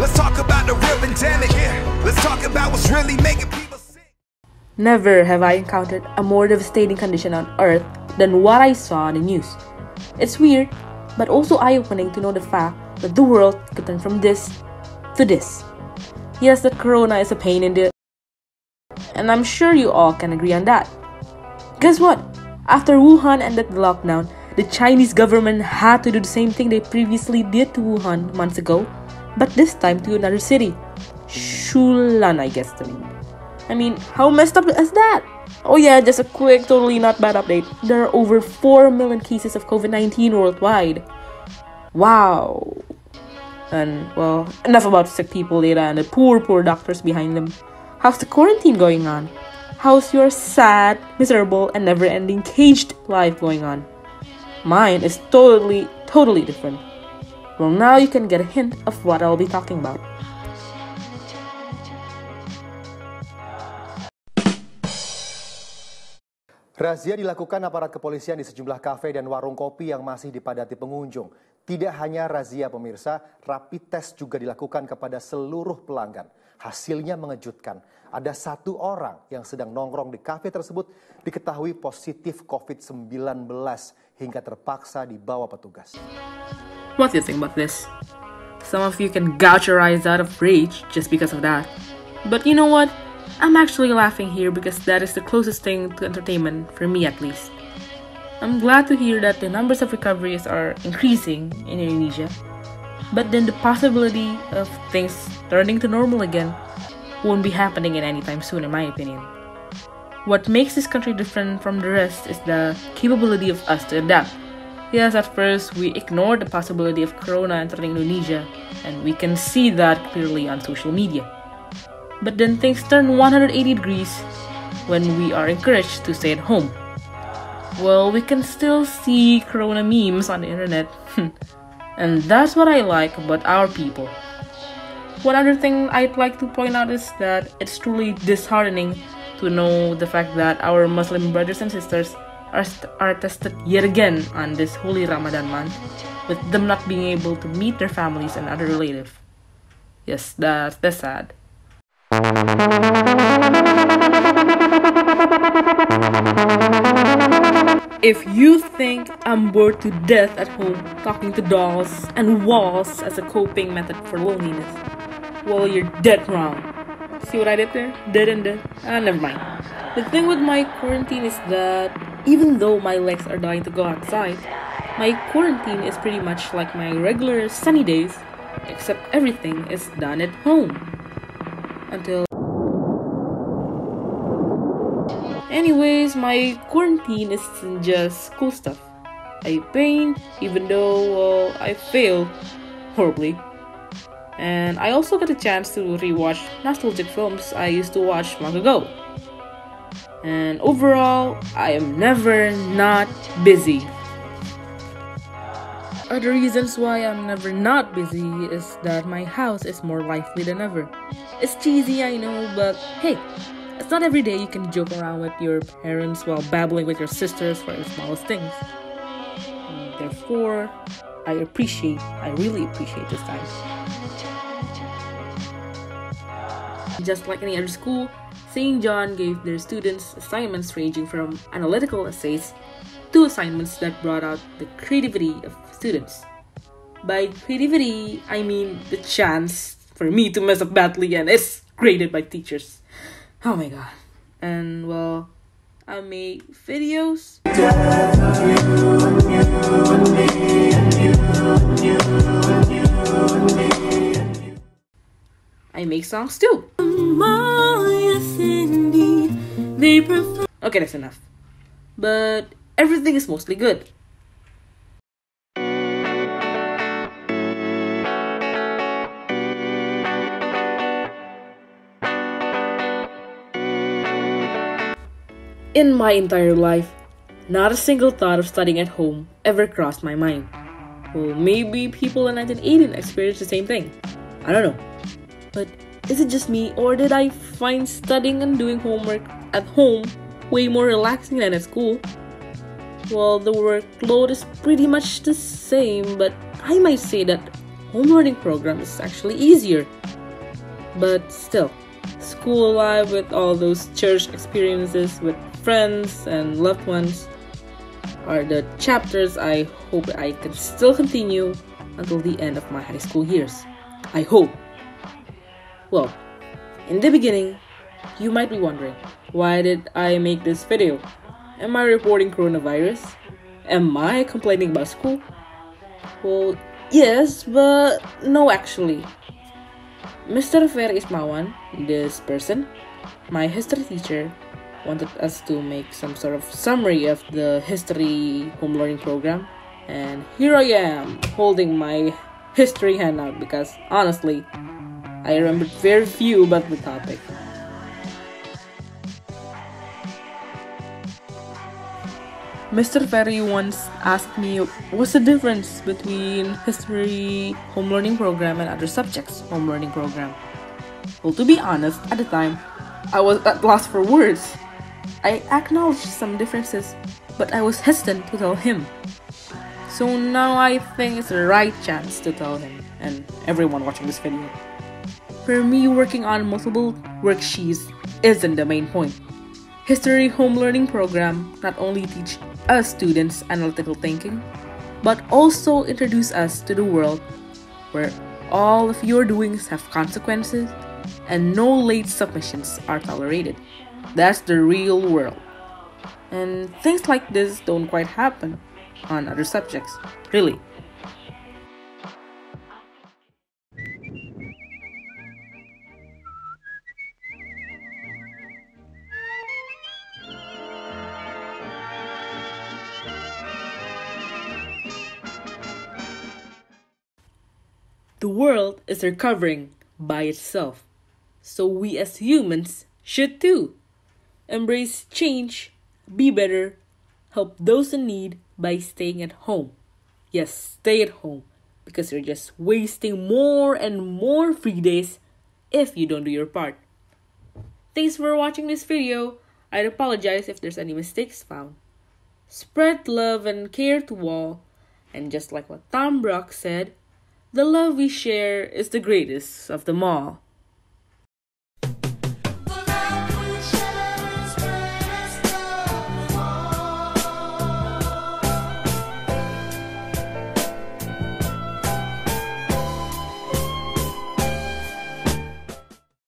Let's talk about the real pandemic. Let's talk about what's really making people sick. Never have I encountered a more devastating condition on Earth than what I saw on the news. It's weird, but also eye-opening to know the fact that the world could turn from this to this. Yes, that corona is a pain in the... And I'm sure you all can agree on that. Guess what? After Wuhan ended the lockdown, the Chinese government had to do the same thing they previously did to Wuhan months ago, but this time to another city. Shulan, I guess the name. I mean, how messed up is that? Oh yeah, just a quick, totally not bad update. There are over 4 million cases of COVID-19 worldwide. Wow. And, well, enough about sick people data and the poor doctors behind them. How's the quarantine going on? How's your sad, miserable, and never-ending caged life going on? Mine is totally different. Well, now you can get a hint of what I'll be talking about. Razia dilakukan aparat kepolisian di sejumlah kafe dan warung kopi yang masih dipadati pengunjung. Tidak hanya razia pemirsa, rapid test juga dilakukan kepada seluruh pelanggan. Hasilnya mengejutkan. Ada 1 orang yang sedang nongkrong di kafe tersebut diketahui positif COVID-19 hingga terpaksa dibawa petugas. What do you think about this? Some of you can gouge your eyes out of rage just because of that. But you know what? I'm actually laughing here because that is the closest thing to entertainment, for me at least. I'm glad to hear that the numbers of recoveries are increasing in Indonesia, but then the possibility of things turning to normal again won't be happening in anytime soon, in my opinion. What makes this country different from the rest is the capability of us to adapt. Yes, at first we ignored the possibility of corona entering Indonesia, and we can see that clearly on social media. But then things turn 180 degrees when we are encouraged to stay at home. Well, we can still see corona memes on the internet. And that's what I like about our people. One other thing I'd like to point out is that it's truly disheartening to know the fact that our Muslim brothers and sisters are tested yet again on this holy Ramadan month, with them not being able to meet their families and other relatives. Yes, that's sad. If you think I'm bored to death at home talking to dolls and walls as a coping method for loneliness, well, you're dead wrong. See what I did there? Dead and dead. Never mind. The thing with my quarantine is that even though my legs are dying to go outside, my quarantine is pretty much like my regular sunny days, except everything is done at home. Anyways, my quarantine isn't just cool stuff. I paint, even though I failed horribly. And I also got a chance to rewatch nostalgic films I used to watch long ago. And overall, I am never not busy. Other reasons why I'm never not busy is that my house is more lively than ever. It's cheesy, I know, but hey, it's not every day you can joke around with your parents while babbling with your sisters for the smallest things. And therefore, I really appreciate this time. Just like any other school, St. John gave their students assignments ranging from analytical essays to assignments that brought out the creativity of students. By creativity, I mean the chance for me to mess up badly and it's graded by teachers. Oh my god. And well, I make videos. I make songs too. Okay, that's enough. But everything is mostly good. In my entire life, not a single thought of studying at home ever crossed my mind. Well, maybe people in 1918 experienced the same thing. I don't know. But is it just me, or did I find studying and doing homework at home way more relaxing than at school? Well, the workload is pretty much the same, but I might say that home learning program is actually easier. But still, school life with all those church experiences with friends and loved ones are the chapters I hope I can still continue until the end of my high school years. I hope. Well, in the beginning, you might be wondering, why did I make this video? Am I reporting coronavirus? Am I complaining about school? Well, yes, but no actually. Mr. Ferry Ismawan, this person, my history teacher, wanted us to make some sort of summary of the history home learning program. And here I am, holding my history handout because honestly, I remembered very few about the topic. Mr. Ferry once asked me what's the difference between history home learning program and other subjects home learning program. Well, to be honest, at the time, I was at loss for words. I acknowledged some differences, but I was hesitant to tell him. So now I think it's the right chance to tell him and everyone watching this video. For me, working on multiple worksheets isn't the main point. History home learning program not only teach us students analytical thinking, but also introduce us to the world where all of your doings have consequences and no late submissions are tolerated. That's the real world. And things like this don't quite happen on other subjects, really. The world is recovering by itself, so we as humans should too. Embrace change, be better, help those in need by staying at home. Yes, stay at home, because you're just wasting more and more free days if you don't do your part. Thanks for watching this video. I'd apologize if there's any mistakes found. Spread love and care to all, and just like what Tom Brock said, the love we share is the greatest of them all.